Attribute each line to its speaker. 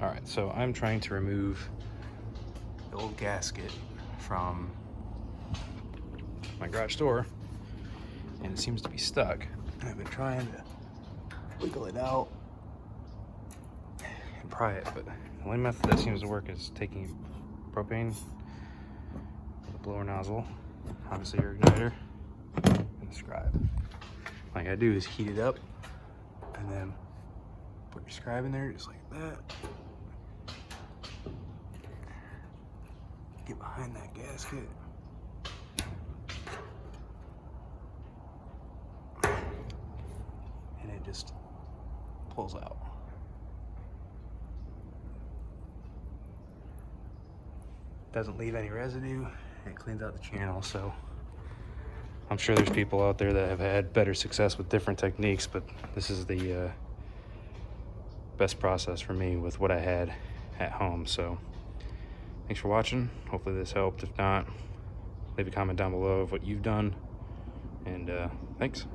Speaker 1: All right, so I'm trying to remove the old gasket from my garage door, and it seems to be stuck. I've been trying to wiggle it out and pry it, but the only method that seems to work is taking propane with a blower nozzle, obviously your igniter, and the scribe. Like I do is heat it up and then put your scribe in there just like that. Get behind that gasket. And it just pulls out. Doesn't leave any residue. It cleans out the channel, so I'm sure there's people out there that have had better success with different techniques, but this is the best process for me with what I had at home. So thanks for watching. Hopefully this helped. If not, leave a comment down below of what you've done, and thanks.